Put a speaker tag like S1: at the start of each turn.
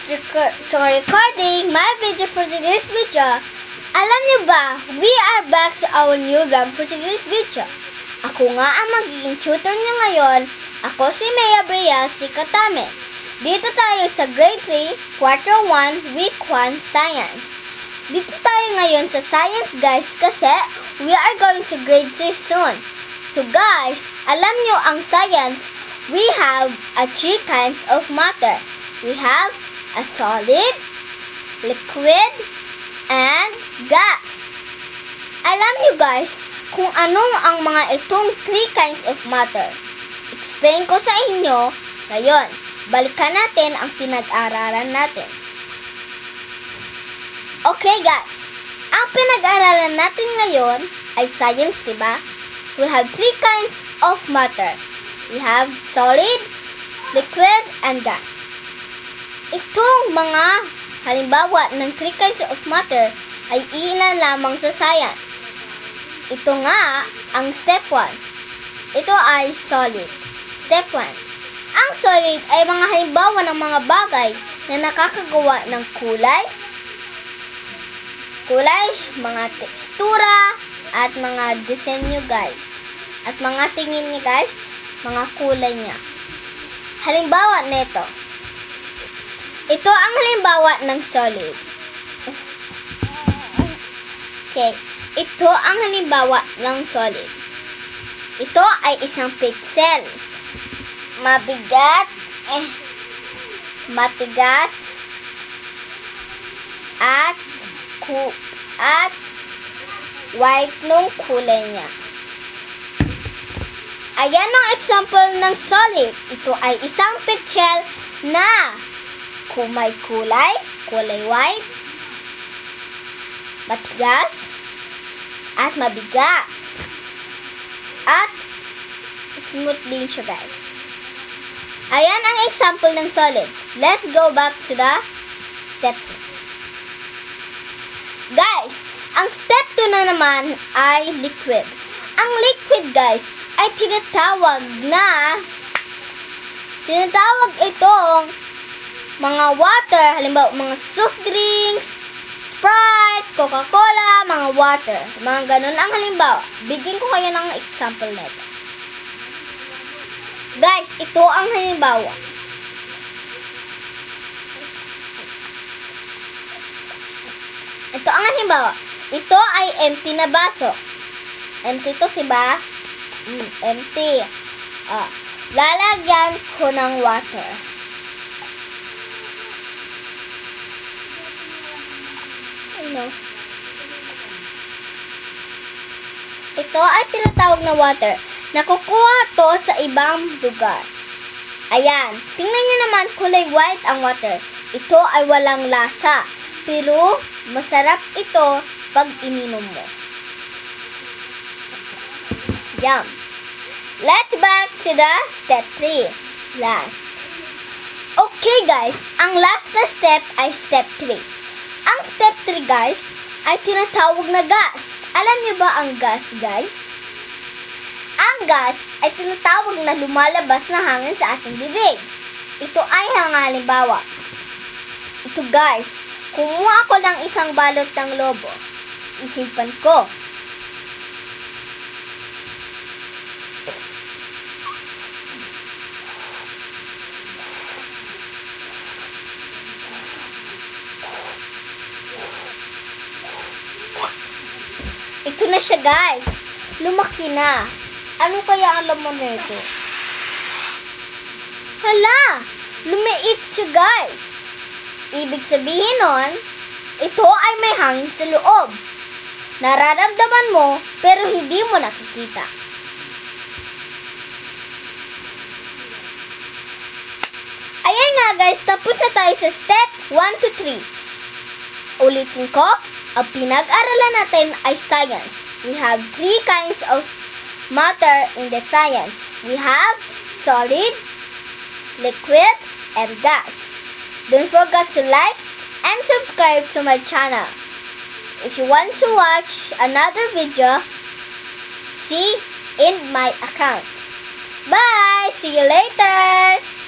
S1: recording my video for today's video. Alam niyo ba, we are back to our new vlog for today's video. Ako nga ang magiging tutor niyo ngayon. Ako si Mea Brea, si Katame. Dito tayo sa Grade 3, Quarter 1, Week 1, Science. Dito tayo ngayon sa Science guys kasi we are going to Grade 3 soon. So guys, alam niyo ang Science, we have 3 kinds of matter. We have a solid, liquid, and gas. Alam niyo guys kung ano ang mga itong 3 kinds of matter. Explain ko sa inyo ngayon. Balikan natin ang pinag-aralan natin. Okay guys, ang pinag-aralan natin ngayon ay science, diba? We have 3 kinds of matter. We have solid, liquid, and gas. Itong mga halimbawa ng 3 kinds of matter ay ilan lamang sa science. Ito nga ang step 1. Ito ay solid. Step 1. Ang solid ay mga halimbawa ng mga bagay na nakakagawa ng kulay, mga tekstura, at mga disenyo guys. At mga tingin niya guys, mga kulay niya. Halimbawa nito. Ito ang halimbawa ng solid. Okay. Ito ang halimbawa ng solid. Ito ay isang pixel. Mabigat, matigas, at white nung kulay niya. Ayan ang example ng solid. Ito ay isang pixel na may kulay white, matigas, at mabigat. At smooth din siya guys. Ayan ang example ng solid. Let's go back to the step 2. Guys, ang step 2 na naman ay liquid. Ang liquid guys ay tinatawag itong mga water, halimbawa mga soft drinks, Sprite, Coca-Cola, mga water. Mga ganun ang halimbawa. Bigyan ko kayo ng example nito. Guys, ito ang halimbawa. Ito ang halimbawa. Ito ay empty na baso. Empty to, diba? Empty. Lalagyan ko ng water. Ito ay tinatawag na water. Nakukuha to sa ibang lugar. Ayan. Tingnan nyo naman, kulay white ang water. Ito ay walang lasa. Pero, masarap ito pag ininom mo. Yum. Let's back to the step 3. Last. Okay guys, ang last na step ay step 3. Ang step 3 guys, ay tinatawag na gas. Alam niyo ba ang gas guys? Ang gas ay tinatawag na lumalabas na hangin sa ating bibig. Ito ay halimbawa. Ito guys, kumuha ako ng isang balot ng lobo. Isipan ko. Ito na siya guys. Lumaki na. Ano kaya ang laman nito? Hala! Lumiit siya guys. Ibig sabihin nun, ito ay may hangin sa loob. Nararamdaman mo, pero hindi mo nakikita. Ayan nga guys, tapos na tayo sa step 1 to 3. Ulitin ko, ang pinag-aralan natin ay science. We have 3 kinds of matter in the science. We have solid, liquid, and gas. Don't forget to like and subscribe to my channel. If you want to watch another video, see in my account. Bye! See you later!